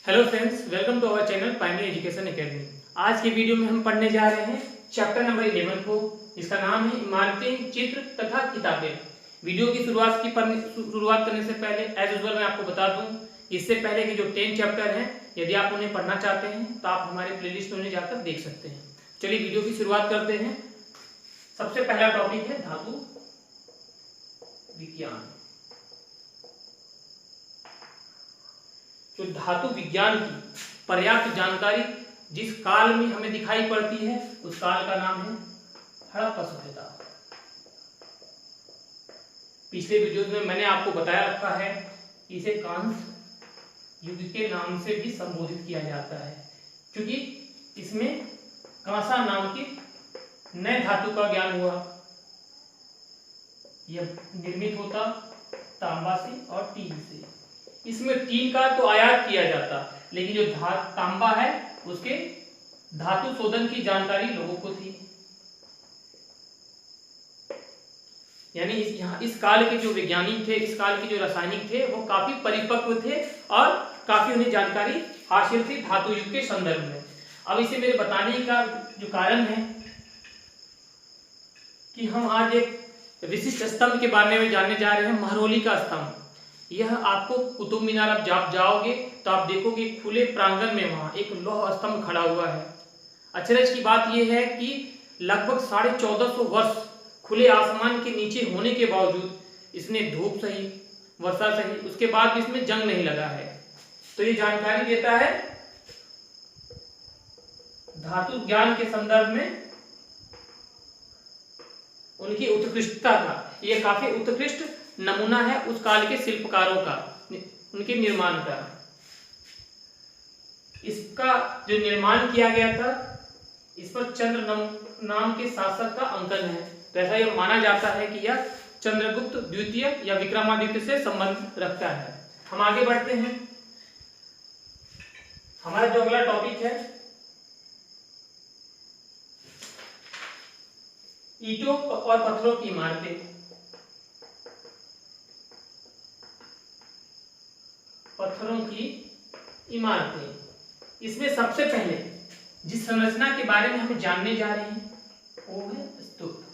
Hello friends, welcome to our channel pioneer education academy. आज की video में हम पढ़ने जा रहे हैं चैप्टर नंबर 11 को। इसका नाम है इमारतें, चित्र तथा किताबें। वीडियो की शुरुआत करने से पहले एज यूजुअल मैं आपको बता दूं, इससे पहले के जो 10 चैप्टर हैं, यदि आप उन्हें पढ़ना चाहते हैं तो आप हमारे प्लेलिस्ट में उन्हें जाकर देख सकते हैं। चलिए वीडियो की शुरुआत करते हैं। सबसे पहला टॉपिक है धातु विज्ञान। जो धातु विज्ञान की पर्याप्त जानकारी जिस काल में हमें दिखाई पड़ती है उस काल का नाम है हड़प्पा सभ्यता। पिछले वीडियोस में मैंने आपको बताया रखा है कि इसे कांस्य युग के नाम से भी संबोधित किया जाता है, क्योंकि इसमें कांसा नाम के नए धातु का ज्ञान हुआ। यह निर्मित होता तांबा से और टीन से। इसमें टीन का तो आयात किया जाता, लेकिन जो तांबा है उसके धातु शोधन की जानकारी लोगों को थी। यानी इस काल के जो वैज्ञानिक थे, इस काल के जो रासायनिक थे, वो काफी परिपक्व थे और काफी उन्हें जानकारी हासिल थी धातु युग के संदर्भ में। अब इसे मेरे बताने का जो कारण है कि हम आज एक विशिष्ट स्तंभ के बारे में जानने जा रहे हैं, महरौली का स्तंभ। यह आपको कुतुब मीनार आप जब जाओगे तो आप देखोगे खुले प्रांगण में वहां एक लौह स्तंभ खड़ा हुआ है। अचरज की बात यह है कि लगभग 1450 वर्ष खुले आसमान के नीचे होने के बावजूद इसने धूप सही, वर्षा सही, उसके बाद भी इसमें जंग नहीं लगा है। तो ये जानकारी देता है धातु ज्ञान के संदर्भ में उनकी उत्कृष्टता का। यह काफी उत्कृष्ट नमूना है उस काल के शिल्पकारों का, उनके निर्माण का। इसका जो निर्माण किया गया था, इस पर चंद्र नाम के शासक का अंकन है। तो ऐसा यह माना जाता है कि यह चंद्रगुप्त द्वितीय या विक्रमादित्य से संबंध रखता है। हम आगे बढ़ते हैं। हमारा जो अगला टॉपिक है ईंटों और पत्थरों की इमारतें। पत्थरों की इमारतें। इसमें सबसे पहले जिस संरचना के बारे में हम जानने जा रहे हैं वो है स्तूप।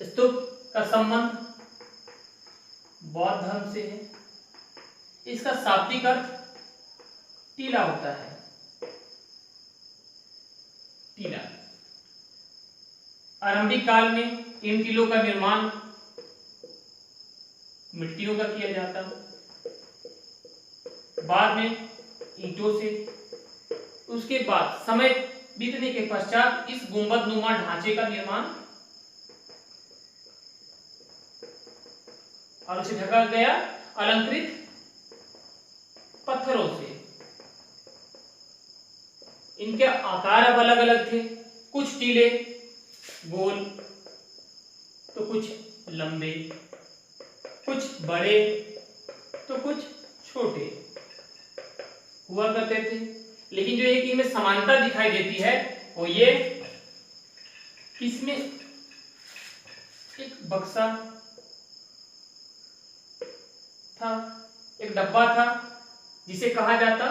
स्तूप का संबंध बौद्ध धर्म से है। इसका शाब्दिक अर्थ टीला होता है। टीला। आरंभिक काल में इन टीलों का निर्माण मिट्टियों का किया जाता, बाद में ईंटों से। उसके बाद समय बीतने के पश्चात इस गुंबदनुमा ढांचे का निर्माण और उसे ढका गया अलंकृत पत्थरों से। इनके आकार अब अलग अलग थे। कुछ टीले गोल तो कुछ लंबे, कुछ बड़े तो कुछ छोटे हुआ करते थे। लेकिन जो एक इनमें समानता दिखाई देती है वो ये कि इसमें एक बक्सा था, एक डब्बा था जिसे कहा जाता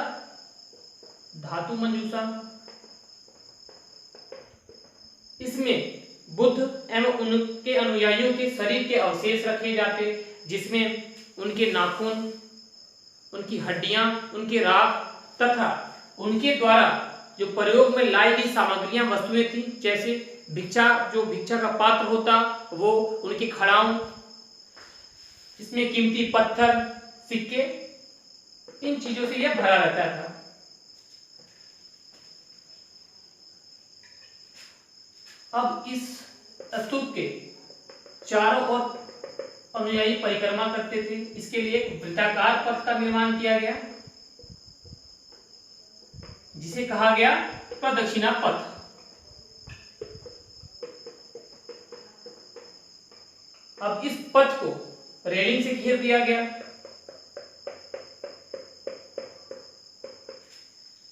धातु मंजूषा। इसमें बुद्ध एवं उनके अनुयायियों के शरीर के अवशेष रखे जाते, जिसमें उनके नाखून, उनकी हड्डियां, उनके राख तथा उनके द्वारा जो प्रयोग में लाई गई सामग्रियां, वस्तुएं थी, जैसे भिक्षा का पात्र होता वो, उनके खड़ाऊ, इसमें कीमती पत्थर, सिक्के, इन चीजों से यह भरा रहता था। अब इस स्तूप के चारों ओर अनुयायी परिक्रमा करते थे। इसके लिए एक वृत्ताकार पथ का निर्माण किया गया जिसे कहा गया प्रदक्षिणा पथ। अब इस पथ को रेलिंग से घेर दिया गया।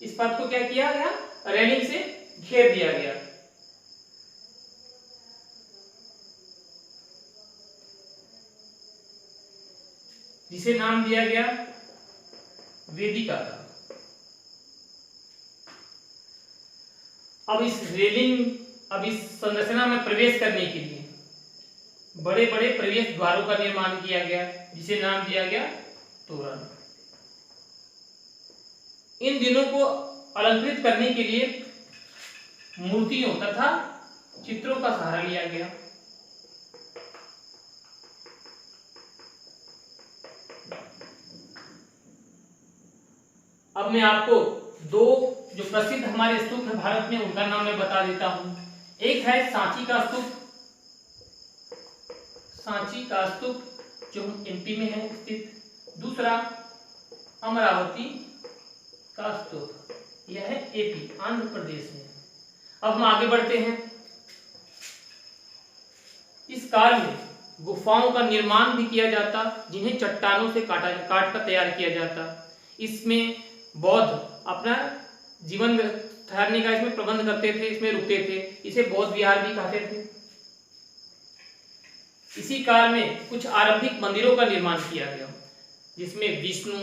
इस पथ को क्या किया गया? रेलिंग से घेर दिया गया। जिसे नाम दिया गया वेदिका का। अब इस संरचना में प्रवेश करने के लिए बड़े बड़े प्रवेश द्वारों का निर्माण किया गया, जिसे नाम दिया गया तोरण। इन दिनों को अलंकृत करने के लिए मूर्तियों तथा चित्रों का सहारा लिया गया। अब मैं आपको दो जो प्रसिद्ध हमारे स्तूप है भारत में, उनका नाम मैं बता देता हूं। एक है सांची का स्तूप, सांची का स्तूप जो एमपी में है स्थित। दूसरा अमरावती का स्तूप, यह है एपी आंध्र प्रदेश में। अब हम आगे बढ़ते हैं। इस काल में गुफाओं का निर्माण भी किया जाता, जिन्हें चट्टानों से काट कर तैयार किया जाता। इसमें बौद्ध अपना जीवन ठहरने का इसमें प्रबंध करते थे, इसमें रुकते थे। इसे बौद्ध विहार भी कहते थे। इसी काल में कुछ आरंभिक मंदिरों का निर्माण किया गया, जिसमें विष्णु,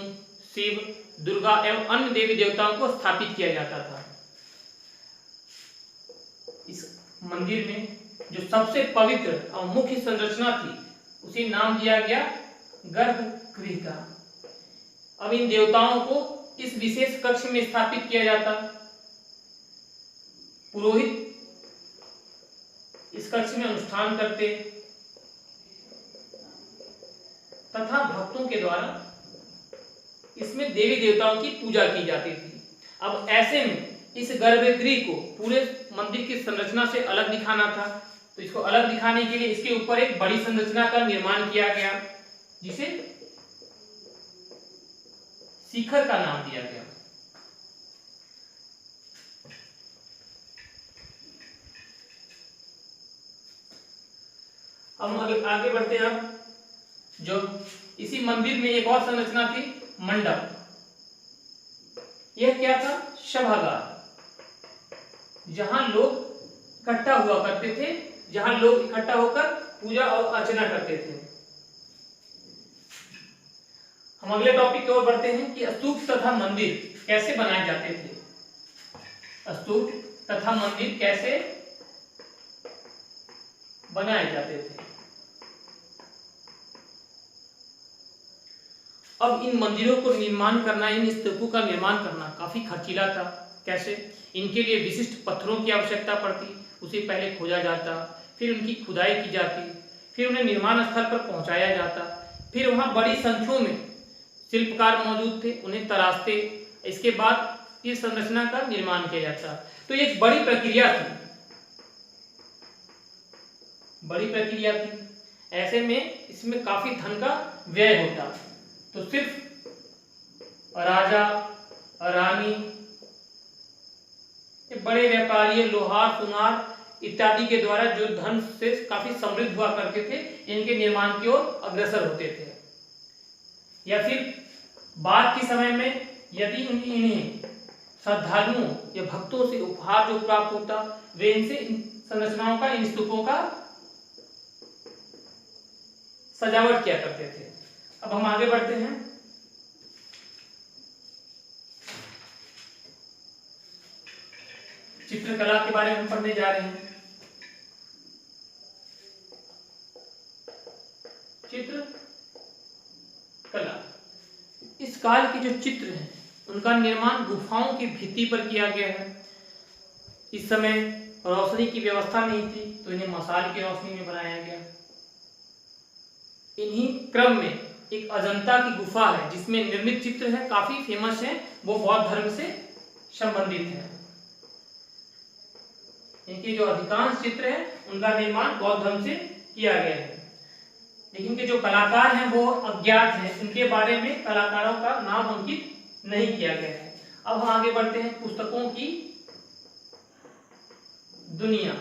शिव, दुर्गा एवं अन्य देवी देवताओं को स्थापित किया जाता था। इस मंदिर में जो सबसे पवित्र और मुख्य संरचना थी, उसे नाम दिया गया गर्भगृह का। अब इन देवताओं को इस विशेष कक्ष में स्थापित किया जाता। पुरोहित इस कक्ष में अनुष्ठान करते तथा भक्तों के द्वारा इसमें देवी देवताओं की पूजा की जाती थी। अब ऐसे में इस गर्भगृह को पूरे मंदिर की संरचना से अलग दिखाना था, तो इसको अलग दिखाने के लिए इसके ऊपर एक बड़ी संरचना का निर्माण किया गया, जिसे शिखर का नाम दिया गया। अब हम आगे बढ़ते हैं। अब जो इसी मंदिर में एक और संरचना थी, मंडप। यह क्या था? सभागार, जहां लोग इकट्ठा हुआ करते थे, जहां लोग इकट्ठा होकर पूजा और अर्चना करते थे। हम अगले टॉपिक की ओर बढ़ते हैं कि स्तूप तथा मंदिर कैसे बनाए जाते थे। स्तूप तथा मंदिर कैसे बनाए जाते थे। अब इन मंदिरों को निर्माण करना, इन स्तूपों का निर्माण करना काफी खर्चीला था। कैसे? इनके लिए विशिष्ट पत्थरों की आवश्यकता पड़ती, उसे पहले खोजा जाता, फिर उनकी खुदाई की जाती, फिर उन्हें निर्माण स्थल पर पहुंचाया जाता, फिर वहां बड़ी संख्या में शिल्पकार मौजूद थे, उन्हें तराशते, इसके बाद इस संरचना का निर्माण किया जाता। तो एक बड़ी प्रक्रिया थी। ऐसे में इसमें काफी धन का व्यय होता। तो सिर्फ राजा, रानी, बड़े व्यापारी, लोहार, सुनार इत्यादि के द्वारा जो धन से काफी समृद्ध हुआ करते थे, इनके निर्माण की ओर अग्रसर होते थे। या फिर बाद के समय में यदि इन्हें श्रद्धालुओं या भक्तों से उपहार जो प्राप्त होता, वे इनसे इन संरचनाओं का, इन स्तूपों का सजावट किया करते थे। अब हम आगे बढ़ते हैं। चित्रकला के बारे में हम पढ़ने जा रहे हैं। चित्रकला, इस काल के जो चित्र हैं, उनका निर्माण गुफाओं की भित्ति पर किया गया है। इस समय रोशनी की व्यवस्था नहीं थी, तो इन्हें मशाल की रोशनी में बनाया गया। इन्हीं क्रम में एक अजंता की गुफा है, जिसमें निर्मित चित्र है, काफी फेमस है, वो बौद्ध धर्म से संबंधित है। इनके जो अधिकांश चित्र हैं, उनका निर्माण बौद्ध धर्म से किया गया है, लेकिन इनके जो कलाकार हैं वो अज्ञात हैं, उनके बारे में कलाकारों का नाम अंकित नहीं किया गया है। अब हम आगे बढ़ते हैं। पुस्तकों की दुनिया।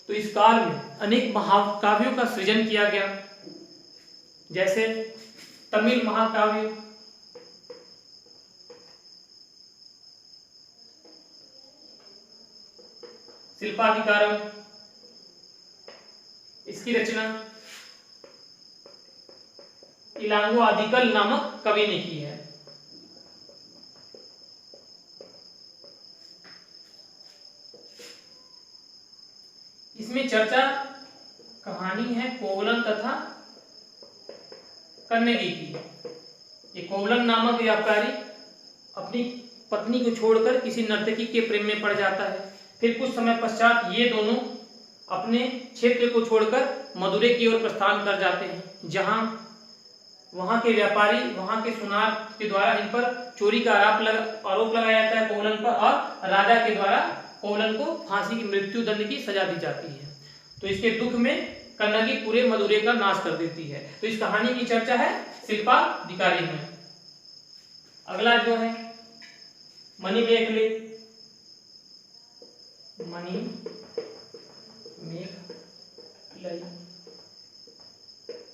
तो इस काल में अनेक महाकाव्यों का सृजन किया गया, जैसे तमिल महाकाव्य, शिल्पाधिकारम, इसकी रचना इलांगो आदिकल नामक कवि ने की है। चर्चा कहानी है कोवलन तथा कन्नेगी की। ये कोवलन नामक व्यापारी अपनी पत्नी को छोड़कर किसी नर्तकी के प्रेम में पड़ जाता है। फिर कुछ समय पश्चात ये दोनों अपने क्षेत्र को छोड़कर मदुरै की ओर प्रस्थान कर जाते हैं, जहां वहां के व्यापारी, वहां के सुनार के द्वारा इन पर चोरी का आरोप लगाया जाता है कोवलन पर, और राजा के द्वारा कोवलन को फांसी की मृत्यु दंड की सजा दी जाती है। तो इसके दुख में कन्नगी पूरे मदुरै का नाश कर देती है। तो इस कहानी की चर्चा है शिल्पाधिकारी में। अगला जो है मणिमेखले,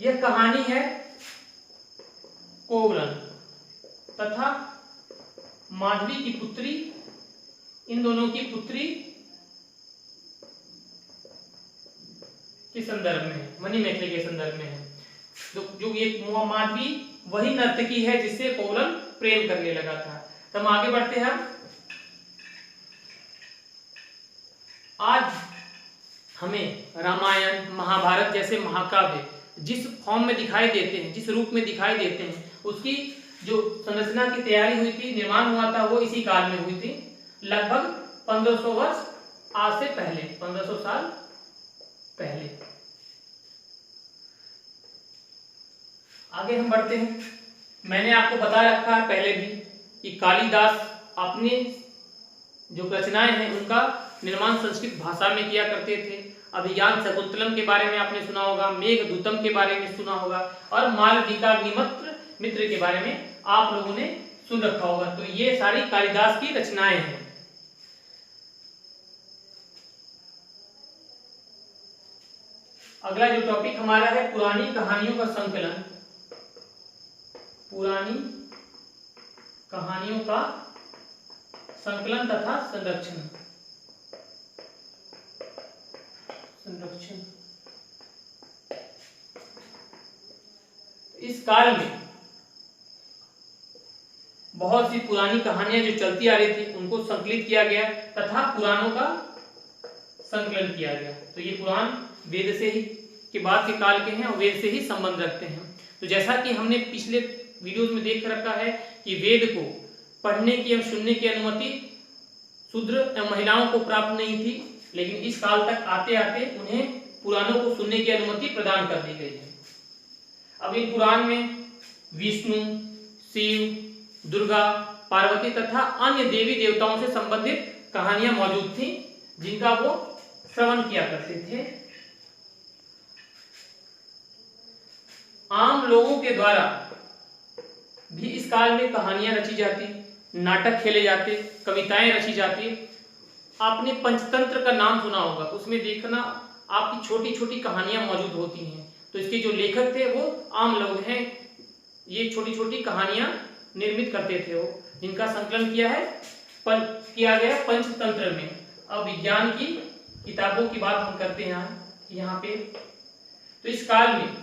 यह कहानी है कोवलन तथा माधवी की पुत्री, इन दोनों की पुत्री के संदर्भ में है, मणिमेखले के संदर्भ में है। जो ये माधवी वही नर्तकी है जिससे कोवलन प्रेम करने लगा था। तो हम आगे बढ़ते हैं। आज हमें रामायण, महाभारत जैसे महाकाव्य जिस फॉर्म में दिखाई देते हैं, जिस रूप में दिखाई देते हैं, उसकी जो संरचना की तैयारी हुई थी, निर्माण हुआ था, वो इसी काल में हुई थी, लगभग 1500 वर्ष आज से पहले, 1500 साल पहले। आगे हम बढ़ते हैं। मैंने आपको बता रखा है पहले भी कि कालिदास अपने जो रचनाएं हैं उनका निर्माण संस्कृत भाषा में किया करते थे। अभिज्ञान शकुंतलम के बारे में आपने सुना होगा, मेघदूतम के बारे में सुना होगा, और मालविकाग्निमित्र मित्र के बारे में आप लोगों ने सुन रखा होगा। तो ये सारी कालिदास की रचनाएं हैं। अगला जो टॉपिक हमारा है पुरानी कहानियों का संकलन, पुरानी कहानियों का संकलन तथा संरक्षण। इस काल में बहुत सी पुरानी कहानियां जो चलती आ रही थी उनको संकलित किया गया तथा पुराणों का संकलन किया गया। तो ये पुराण वेद से ही के बाद के काल के हैं और वेद से ही संबंध रखते हैं। तो जैसा कि हमने पिछले वीडियोस में देख रखा है कि वेद को पढ़ने की एवं सुनने की अनुमति शूद्र एवं महिलाओं को प्राप्त नहीं थी, लेकिन इस काल तक आते आते उन्हें पुराणों को सुनने की अनुमति प्रदान कर दी गई है। अब इन पुराण में विष्णु, शिव, दुर्गा, पार्वती तथा अन्य देवी देवताओं से संबंधित कहानियां मौजूद थी, जिनका वो श्रवण किया करते थे। आम लोगों के द्वारा भी इस काल में कहानियां रची जाती, नाटक खेले जाते, कविताएं रची जाती। आपने पंचतंत्र का नाम सुना होगा, उसमें देखना आपकी छोटी छोटी कहानियां मौजूद होती हैं। तो इसके जो लेखक थे वो आम लोग हैं। ये छोटी छोटी कहानियां निर्मित करते थे वो, जिनका संकलन किया गया पंचतंत्र में। अब विज्ञान की किताबों की बात हम करते हैं यहाँ पे। तो इस काल में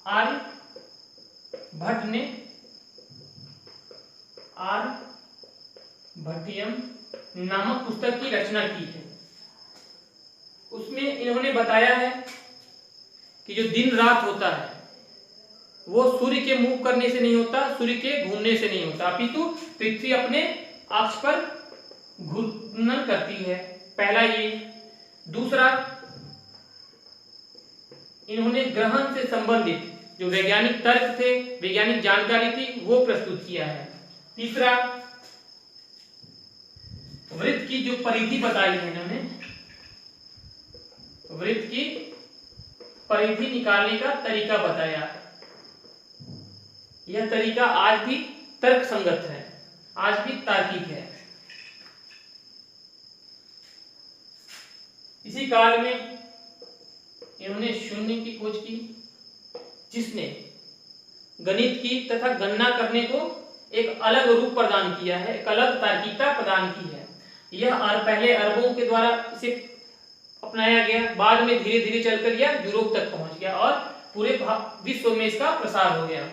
आर्यभट्ट ने आर्यभट्टियम नामक पुस्तक की रचना की है। उसमें इन्होंने बताया है कि जो दिन रात होता है वो सूर्य के मूव करने से नहीं होता, सूर्य के घूमने से नहीं होता, अपितु पृथ्वी अपने अक्ष पर घूर्णन करती है। पहला ये। दूसरा, इन्होंने ग्रहण से संबंधित जो वैज्ञानिक तर्क थे, वैज्ञानिक जानकारी थी, वो प्रस्तुत किया है। तीसरा, वृत्त की जो परिधि बताई है इन्होंने, वृत्त की परिधि निकालने का तरीका बताया। यह तरीका आज भी तर्क संगत है, आज भी तार्किक है। इसी काल में इन्होंने शून्य की खोज की, जिसने गणित की तथा गणना करने को एक अलग रूप प्रदान किया है, एक अलग तार्किकता प्रदान की है। यह पहले अरबों के द्वारा इसे अपनाया गया, बाद में धीरे धीरे चलकर यह यूरोप तक पहुंच गया और पूरे विश्व में इसका प्रसार हो गया।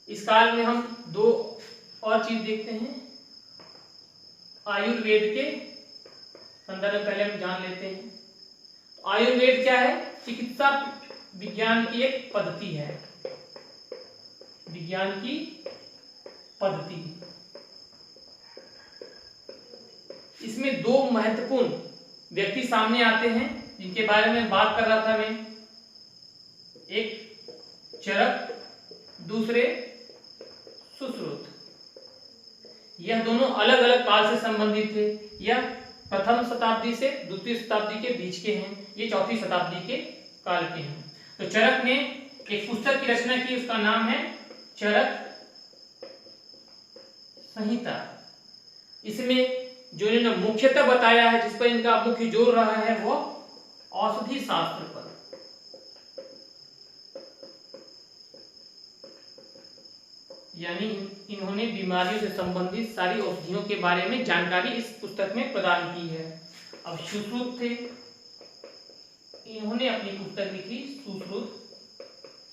इस काल में हम दो और चीज देखते हैं। आयुर्वेद के संदर्भ में पहले हम जान लेते हैं। तो आयुर्वेद क्या है? चिकित्सा विज्ञान की एक पद्धति है, विज्ञान की पद्धति। इसमें दो महत्वपूर्ण व्यक्ति सामने आते हैं जिनके बारे में बात कर रहा था मैं, एक चरक, दूसरे सुश्रुत। यह दोनों अलग अलग काल से संबंधित थे। यह प्रथम शताब्दी से दूसरी शताब्दी के बीच के हैं, ये चौथी शताब्दी के काल के हैं। तो चरक ने एक पुस्तक की रचना की, उसका नाम है चरक संहिता। इसमें जो इन्होंने मुख्यतः बताया है, जिस पर इनका मुख्य जोर रहा है, वो औषधि शास्त्र पर। यानी इन्होंने बीमारियों से संबंधित सारी औषधियों के बारे में जानकारी इस पुस्तक में प्रदान की है। अब सुश्रुत थे, इन्होंने अपनी पुस्तक लिखी सुश्रुत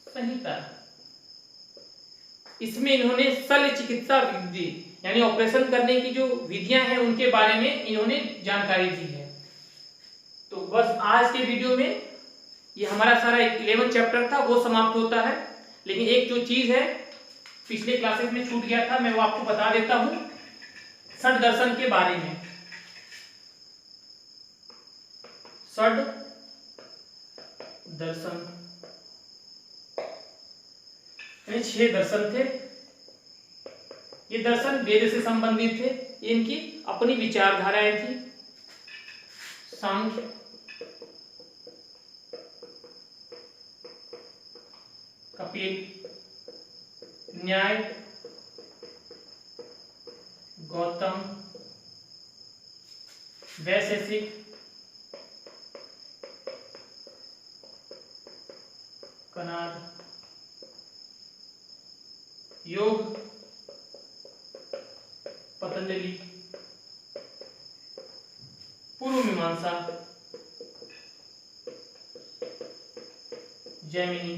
संहिता। इसमें इन्होंने शल्य चिकित्सा विधि यानी ऑपरेशन करने की जो विधियां हैं उनके बारे में इन्होंने जानकारी दी है। तो बस आज के वीडियो में ये हमारा सारा 11 चैप्टर था वो समाप्त होता है। लेकिन एक जो चीज है पिछले क्लासेस में छूट गया था, मैं वो आपको बता देता हूं, षड दर्शन के बारे में। षड दर्शन 6 दर्शन थे। ये दर्शन वेद से संबंधित थे, इनकी अपनी विचारधाराएं थी। सांख्य, कपिल, न्याय, गौतम, वैशेषिक, कनाद, योग, पतंजलि, पूर्व मीमांसा, जैमिनी,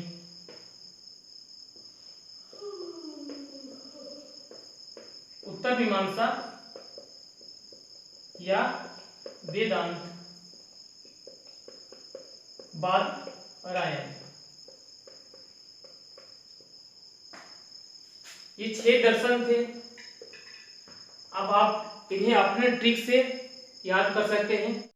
उत्तर मीमांसा या वेदांत, बादरायण। ये 6 दर्शन थे। अब आप इन्हें अपने ट्रिक से याद कर सकते हैं।